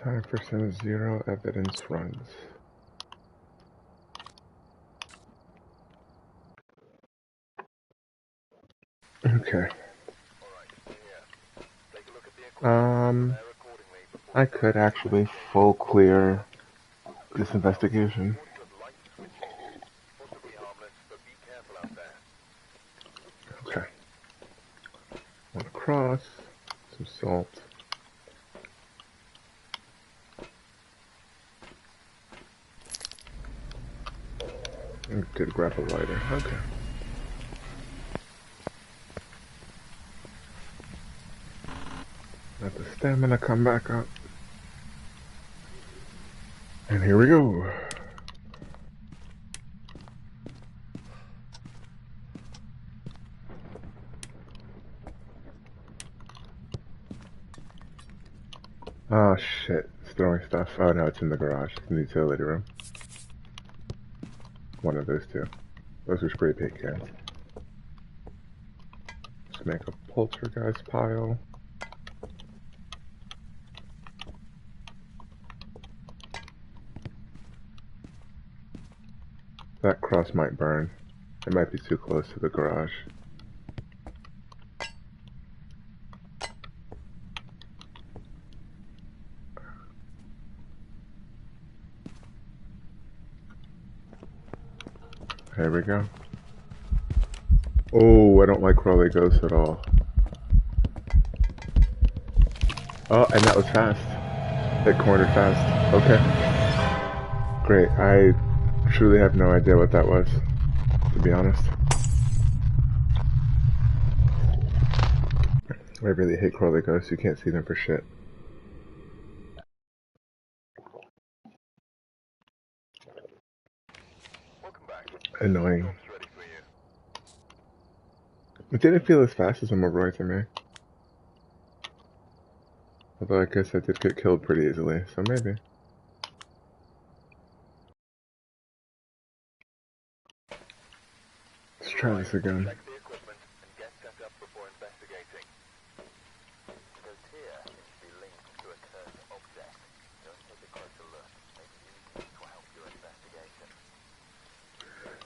Time for some zero evidence runs. Okay. I could actually full clear this investigation. Okay. One across, some salt. I did grab a lighter. Okay. Let the stamina come back up. And here we go. Oh shit, it's throwing stuff. Oh no, it's in the garage. It's in the utility room. One of those two. Those are spray paint cans. Let's make a poltergeist pile. That cross might burn. It might be too close to the garage. There we go. Oh, I don't like crawly ghosts at all. Oh, and that was fast. It cornered fast. Okay. Great. I truly have no idea what that was, to be honest. I really hate crawly ghosts. You can't see them for shit. Annoying. It didn't feel as fast as a Moroi to me. Although I guess I did get killed pretty easily, so maybe. Let's try this again.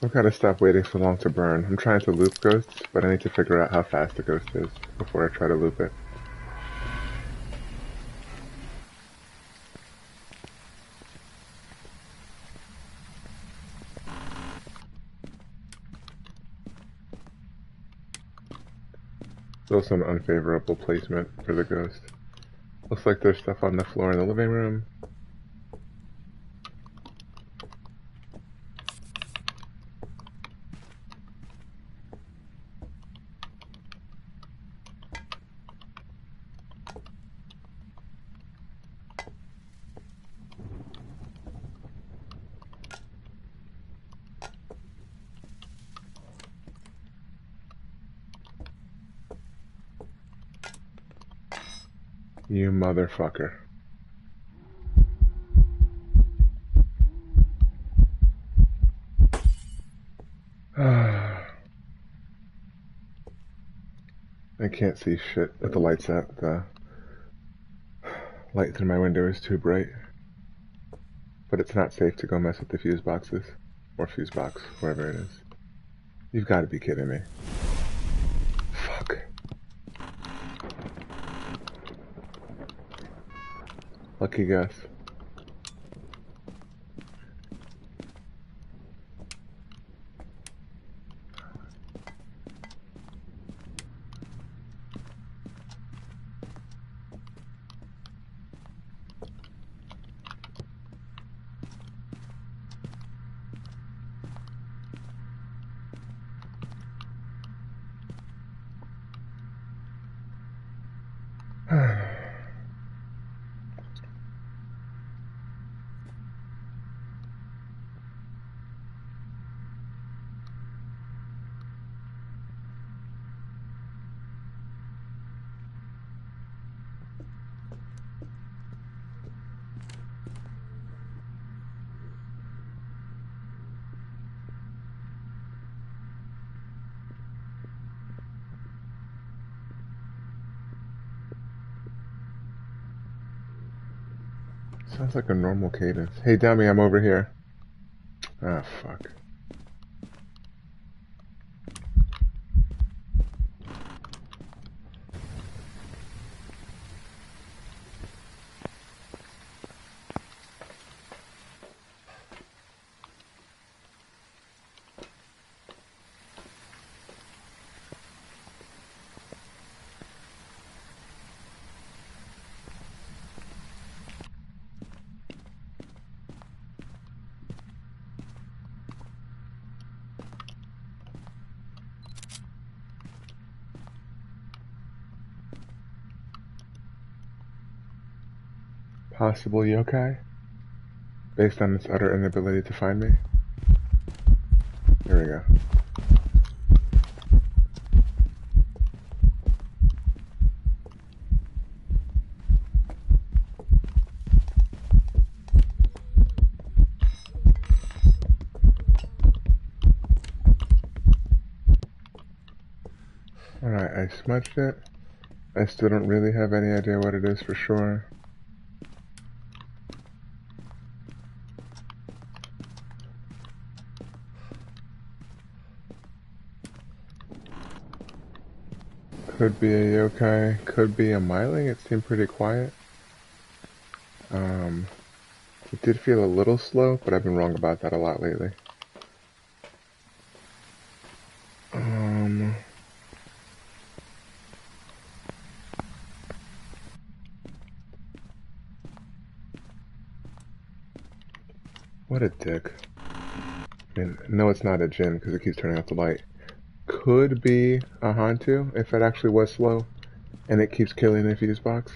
I've got to stop waiting so long to burn. I'm trying to loop ghosts, but I need to figure out how fast a ghost is before I try to loop it. It's also an unfavorable placement for the ghost. Looks like there's stuff on the floor in the living room. You motherfucker. I can't see shit with the lights out. The light through my window is too bright. But it's not safe to go mess with the fuse boxes. Or fuse box, wherever it is. You've got to be kidding me. Fuck. Lucky guess. Sounds like a normal cadence. Hey, dummy, I'm over here. Ah, fuck. Possible yokai? Based on its utter inability to find me? Here we go. Alright, I smudged it. I still don't really have any idea what it is for sure. Could be a yokai, could be a myling. It seemed pretty quiet. It did feel a little slow, but I've been wrong about that a lot lately. What a dick. I mean, no, it's not a Jinn because it keeps turning off the light. Could be a Hantu if it actually was slow and it keeps killing the fuse box.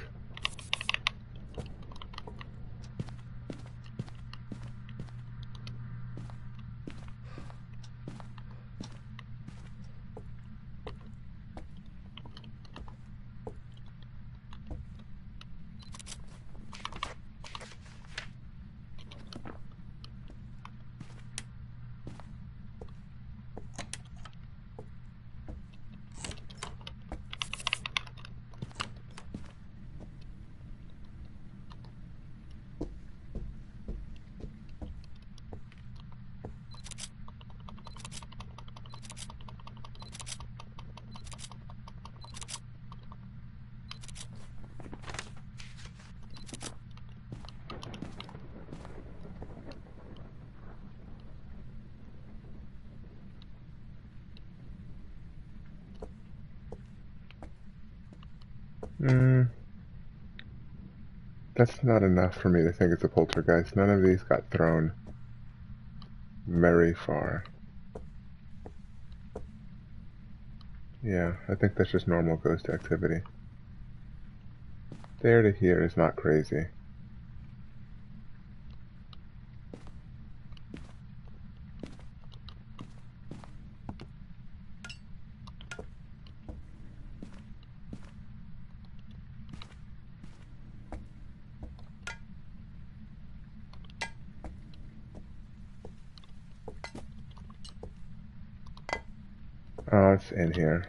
That's not enough for me to think it's a poltergeist. None of these got thrown very far. Yeah, I think that's just normal ghost activity. There to here is not crazy. Oh, it's in here.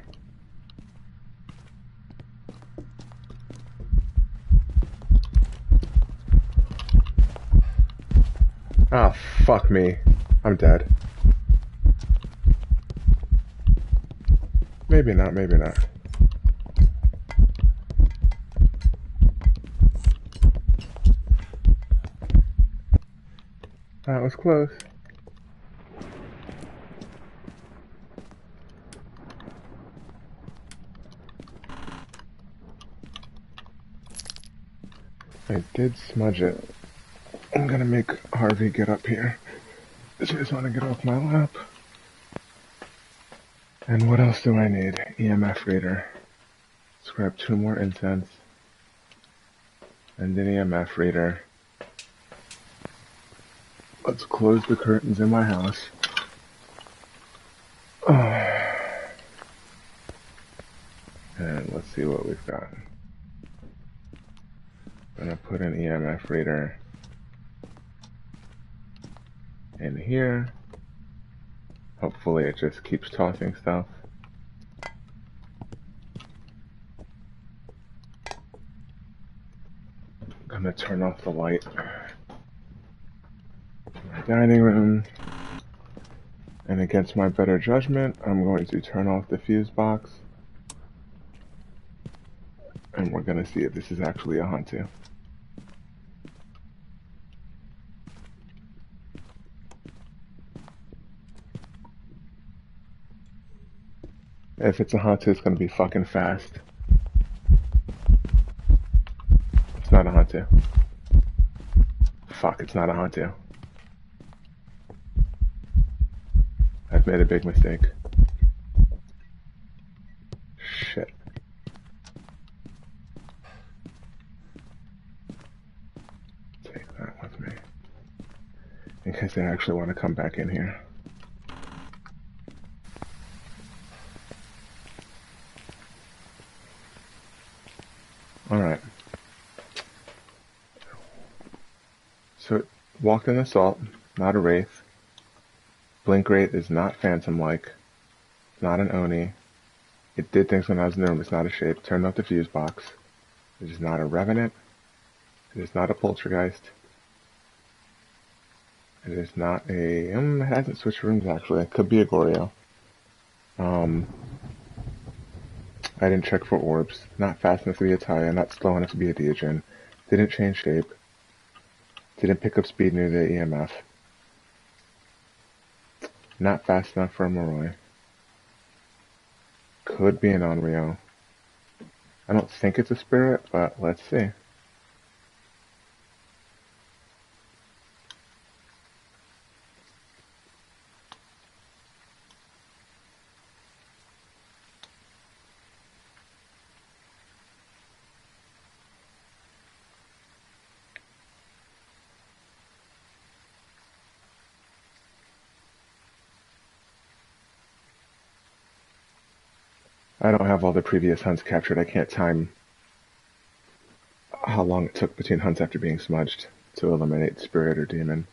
Ah, fuck me. I'm dead. Maybe not, maybe not. That was close. I did smudge it. I'm gonna make Harvey get up here. She just want to get off my lap. And what else do I need? EMF reader. Let's grab 2 more incense. And an EMF reader. Let's close the curtains in my house. And let's see what we've got. I'm gonna put an EMF reader in here. Hopefully it just keeps tossing stuff. I'm gonna turn off the light in my dining room, and against my better judgment, I'm going to turn off the fuse box, and we're gonna see if this is actually a Hantu. If it's a Hantu, it's gonna be fucking fast. It's not a Hantu. Fuck, it's not a Hantu. I've made a big mistake. Shit. Take that with me. In case I actually want to come back in here. Alright. So it walked in assault, not a wraith. Blink rate is not phantom-like. Not an Oni. It did things when I was in the room. It's not a shape. Turned off the fuse box. It is not a revenant. It is not a poltergeist. It is not a... it hasn't switched rooms, actually. It could be a Goryo. I didn't check for orbs. Not fast enough to be a Taya. Not slow enough to be a Deogen. Didn't change shape. Didn't pick up speed near the EMF. Not fast enough for a Moroi. Could be an Onryo. I don't think it's a spirit, but let's see. I don't have all the previous hunts captured. I can't time how long it took between hunts after being smudged to eliminate spirit or demon.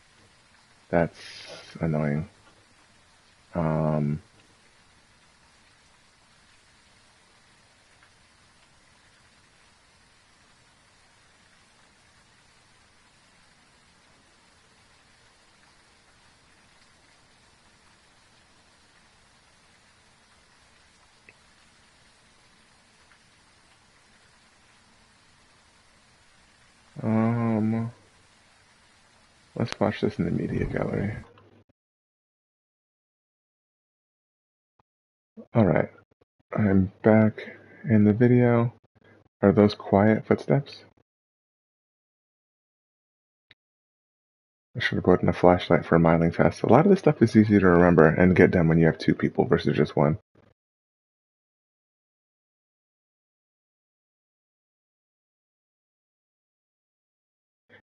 That's annoying. Let's watch this in the media gallery. Alright, I'm back in the video. Are those quiet footsteps? I should have brought in a flashlight for a miling test. A lot of this stuff is easy to remember and get done when you have two people versus just one.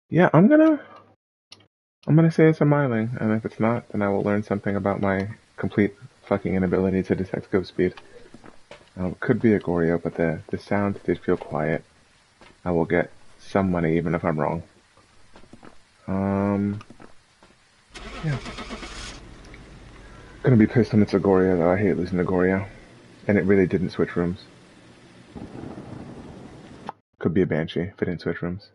Yeah, I'm gonna say it's a miling, and if it's not, then I will learn something about my complete fucking inability to detect ghost speed. It could be a Goryo, but the sound did feel quiet. I will get some money even if I'm wrong. Yeah. Gonna be pissed when it's a Goryo, though. I hate losing to Goryo. And it really didn't switch rooms. Could be a Banshee if it didn't switch rooms.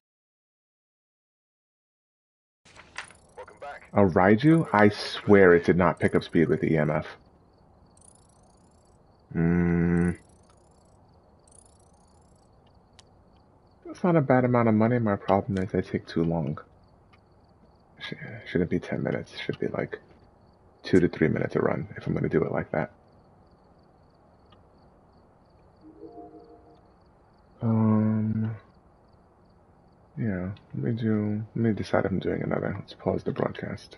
A Raiju? I swear it did not pick up speed with the EMF. That's not a bad amount of money. My problem is I take too long. Shouldn't be 10 minutes. Should be like 2 to 3 minutes a run if I'm going to do it like that. Yeah, let me decide if I'm doing another. Let's pause the broadcast.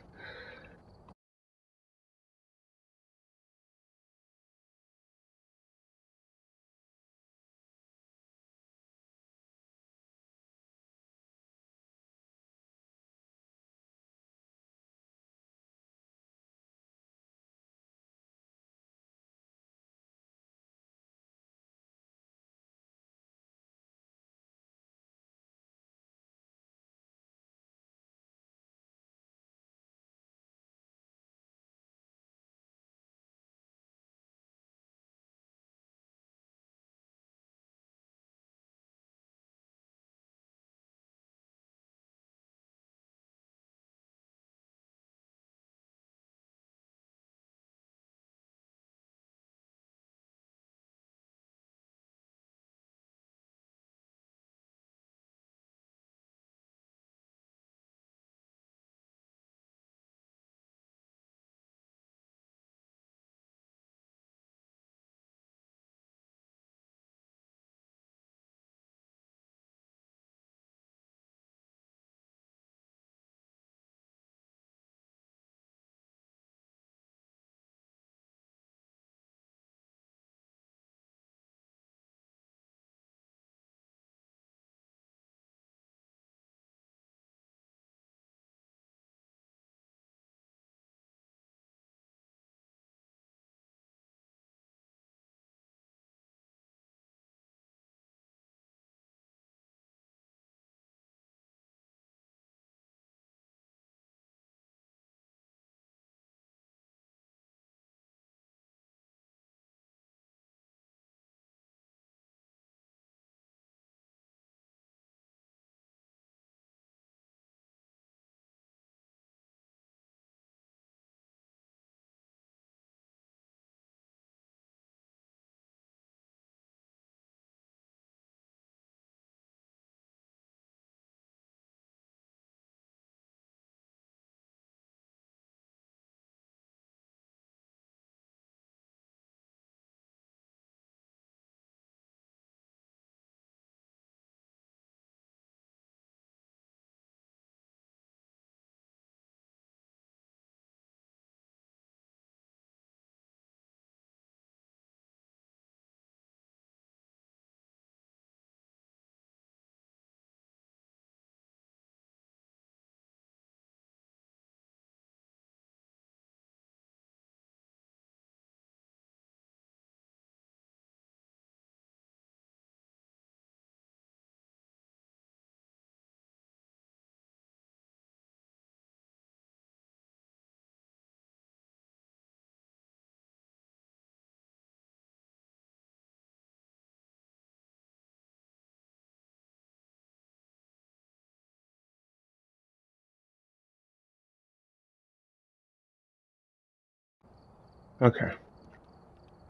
Okay.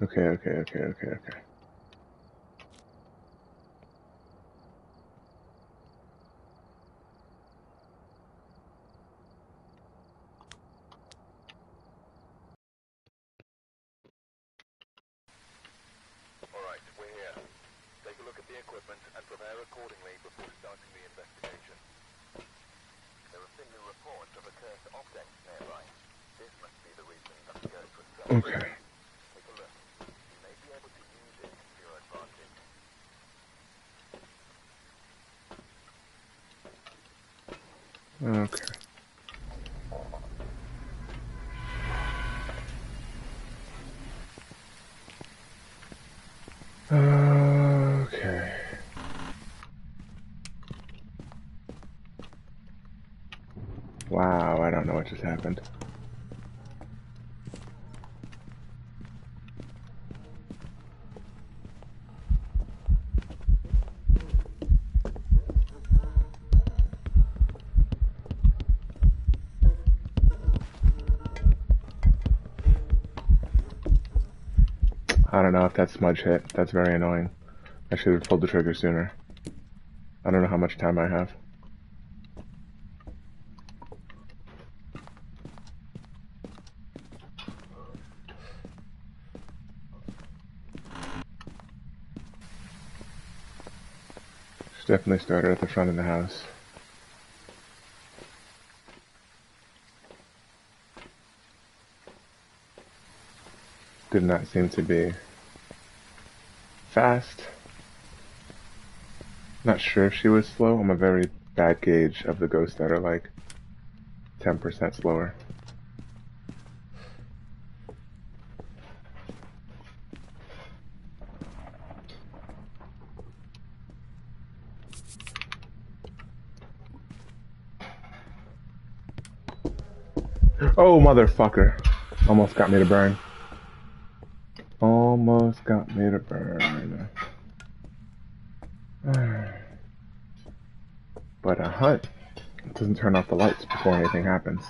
Okay. Alright, we're here. Take a look at the equipment and prepare accordingly before starting the investigation. There have been new reports of a cursed object nearby. This must be the reason that the ghost was so. Okay. Take a look. You may be able to use it to your advantage. Okay. Okay. Wow, I don't know what just happened. I don't know if that smudge hit. That's very annoying. I should have pulled the trigger sooner. I don't know how much time I have. She definitely started at the front of the house. Did not seem to be fast. Not sure if she was slow. I'm a very bad gauge of the ghosts that are like 10% slower. Oh, motherfucker. Almost got me to burn. Almost got me to burn. But a hunt doesn't turn off the lights before anything happens.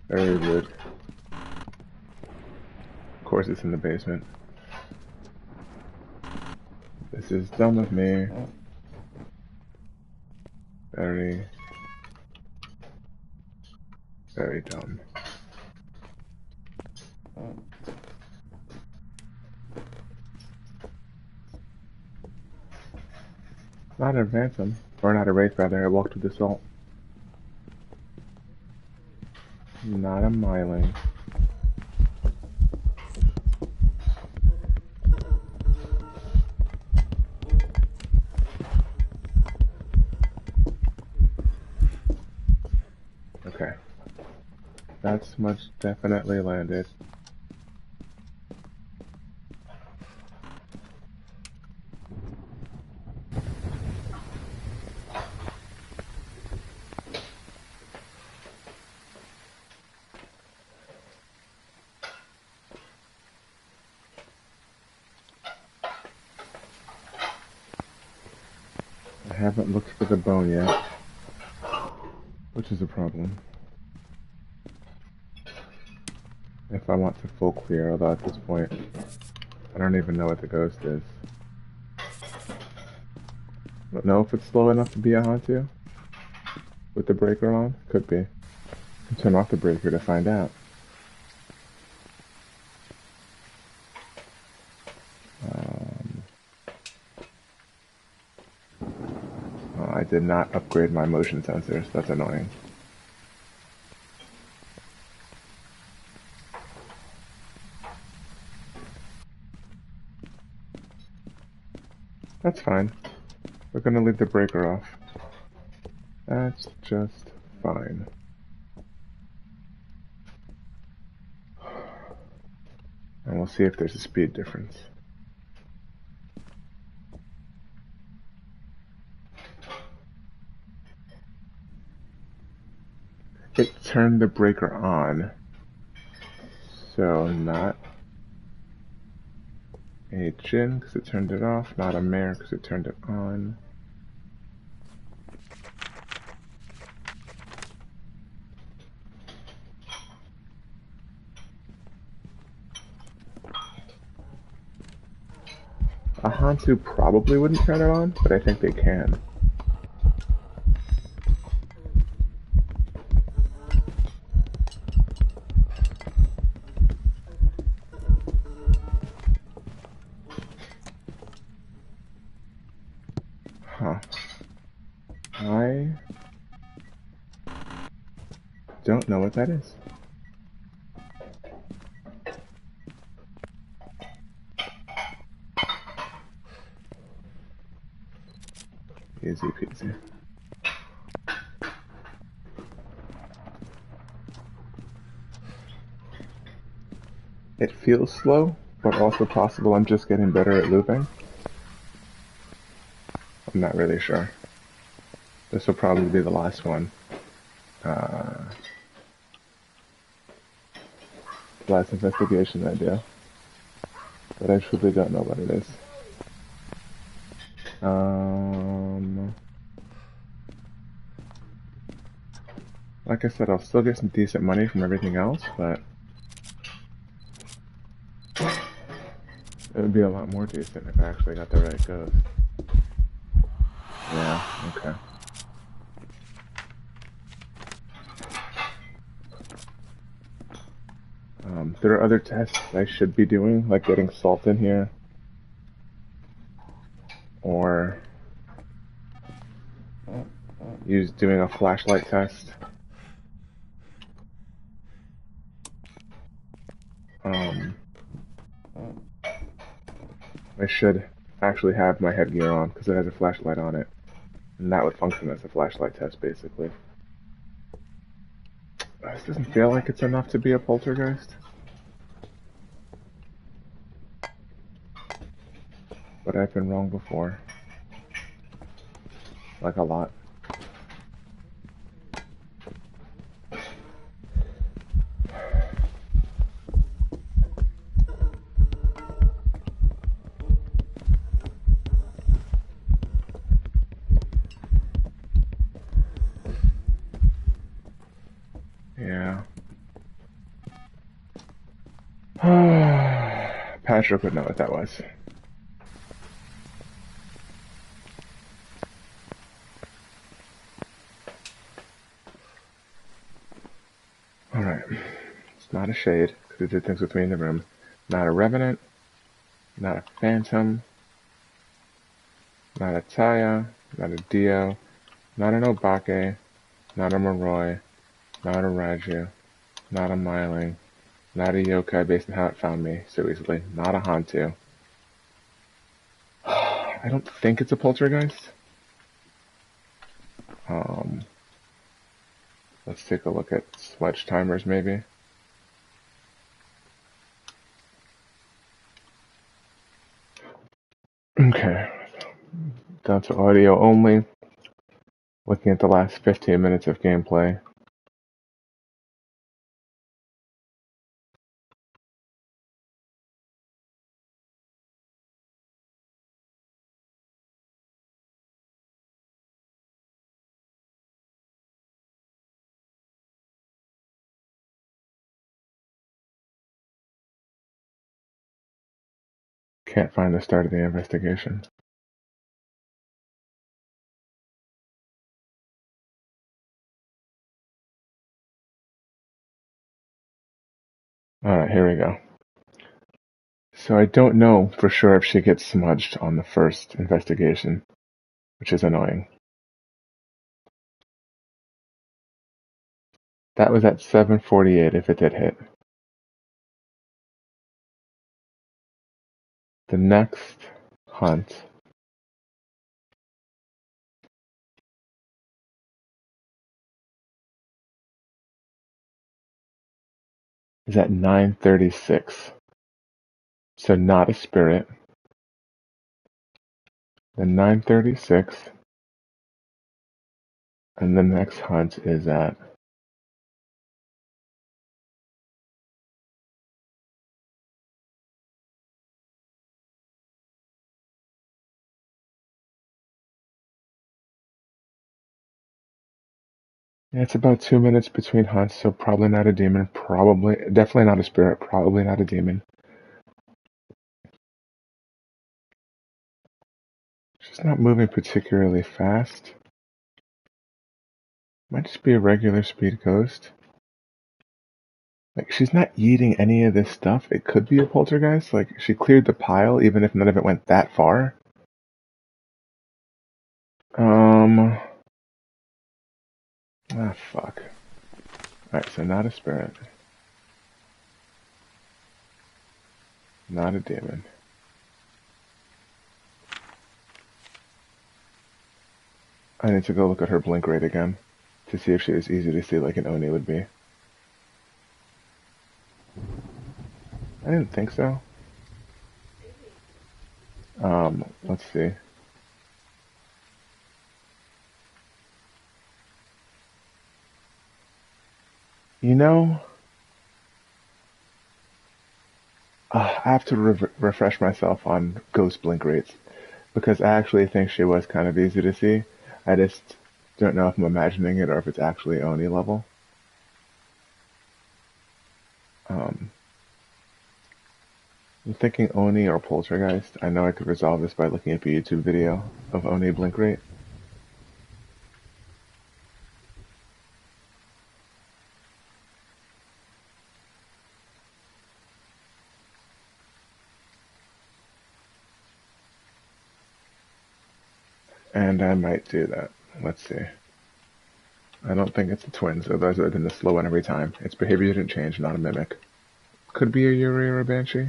Very good. Of course it's in the basement. This is dumb of me. Very, very dumb. Not a ransom. Or not a wraith, rather. I walked with the salt. Not a myling. Okay. That's much definitely landed. I haven't looked for the bone yet, which is a problem. If I want to full clear, although at this point, I don't even know what the ghost is. Don't know if it's slow enough to be a Hantu. With the breaker on? Could be. Can turn off the breaker to find out. Oh, I did not upgrade my motion sensors. That's annoying. That's fine. We're gonna leave the breaker off. That's just fine. And we'll see if there's a speed difference. It turned the breaker on. So not a Jinn because it turned it off, not a Mare because it turned it on. A Hantu probably wouldn't turn it on, but I think they can. Huh. I don't know what that is. Easy peasy. It feels slow, but also possible I'm just getting better at looping. I'm not really sure. This will probably be the last one. Last investigation I do. But I truly don't know what it is. Like I said, I'll still get some decent money from everything else, but it would be a lot more decent if I actually got the right ghost. Yeah, okay. There are other tests I should be doing, like getting salt in here, or doing a flashlight test. I should actually have my headgear on because it has a flashlight on it, and that would function as a flashlight test, basically. This doesn't feel like it's enough to be a poltergeist. But I've been wrong before. Like a lot. Yeah. Patrick would know what that was. Alright. It's not a shade, because it did things with me in the room. Not a Revenant. Not a Phantom. Not a Taya. Not a Dio. Not an Obake. Not a Moroi. Not a Raju. Not a Myling. Not a yokai based on how it found me so easily. Not a Hantu. I don't think it's a poltergeist. Let's take a look at smudge timers maybe. Okay. Down to audio only. Looking at the last 15 minutes of gameplay. Can't find the start of the investigation. Alright, here we go. So I don't know for sure if she gets smudged on the first investigation, which is annoying. That was at 7:48 if it did hit. The next hunt is at 9:36. So not a spirit. Then 9:36. And the next hunt is at Yeah, it's about 2 minutes between hunts, so probably not a demon. Definitely not a spirit. Probably not a demon. She's not moving particularly fast. Might just be a regular speed ghost. Like, she's not eating any of this stuff. It could be a poltergeist. Like, she cleared the pile, even if none of it went that far. Fuck. Alright, so not a spirit. Not a demon. I need to go look at her blink rate again to see if she was easy to see like an Oni would be. I didn't think so. Let's see. You know, I have to refresh myself on ghost blink rates because I actually think she was kind of easy to see. I just don't know if I'm imagining it or if it's actually Oni level. I'm thinking Oni or Poltergeist. I know I could resolve this by looking up a YouTube video of Oni blink rate. And I might do that. Let's see. I don't think it's the twins, though those would have been the slow one every time. Its behavior didn't change, not a mimic. Could be a Yuri or a Banshee.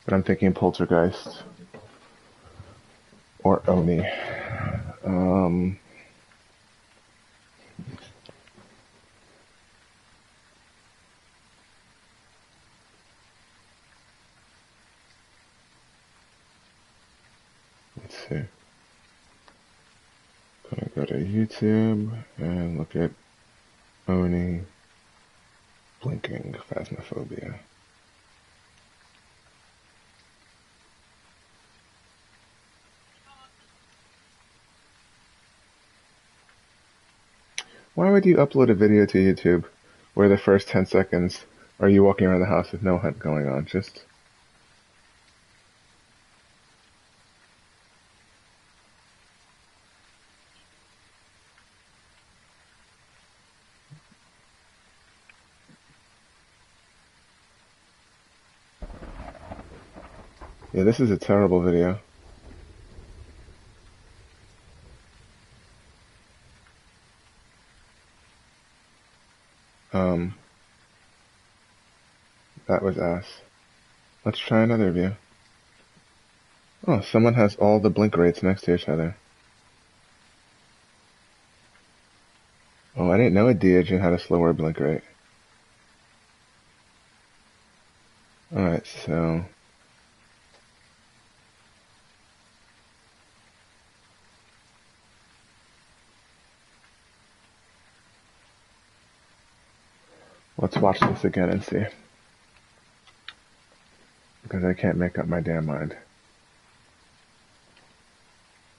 But I'm thinking Poltergeist. Or Oni. Let's see. Gonna go to YouTube and look at Oni blinking phasmophobia. Why would you upload a video to YouTube where the first 10 seconds are you walking around the house with no hunt going on? Just... Yeah, this is a terrible video. That was ass. Let's try another view. Oh, someone has all the blink rates next to each other. Oh, I didn't know a Deogen had a slower blink rate. Alright, so... let's watch this again and see. Because I can't make up my damn mind.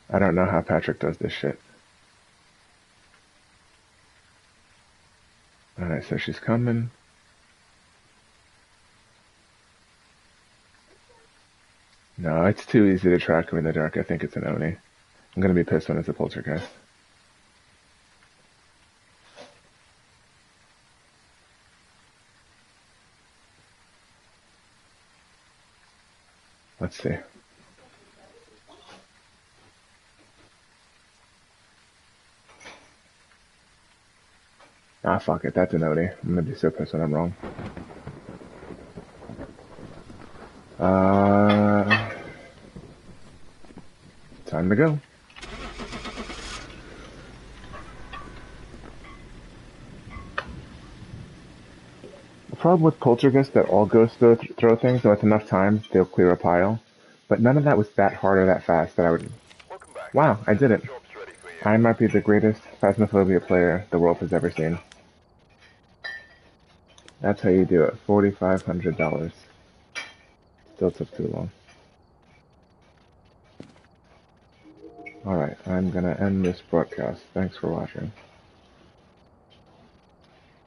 I don't know how Patrick does this shit. Alright, so she's coming. No, it's too easy to track her in the dark. I think it's an Oni. I'm gonna be pissed when it's a poltergeist. Let's see. Ah, fuck it. That's an Oni. I'm gonna be so pissed when I'm wrong. Time to go. The problem with poltergeists that all ghosts throw things, so it's enough time, they'll clear a pile. But none of that was that hard or that fast that I would... Wow, I did it. I might be the greatest Phasmophobia player the world has ever seen. That's how you do it. $4,500. Still took too long. Alright, I'm gonna end this broadcast. Thanks for watching.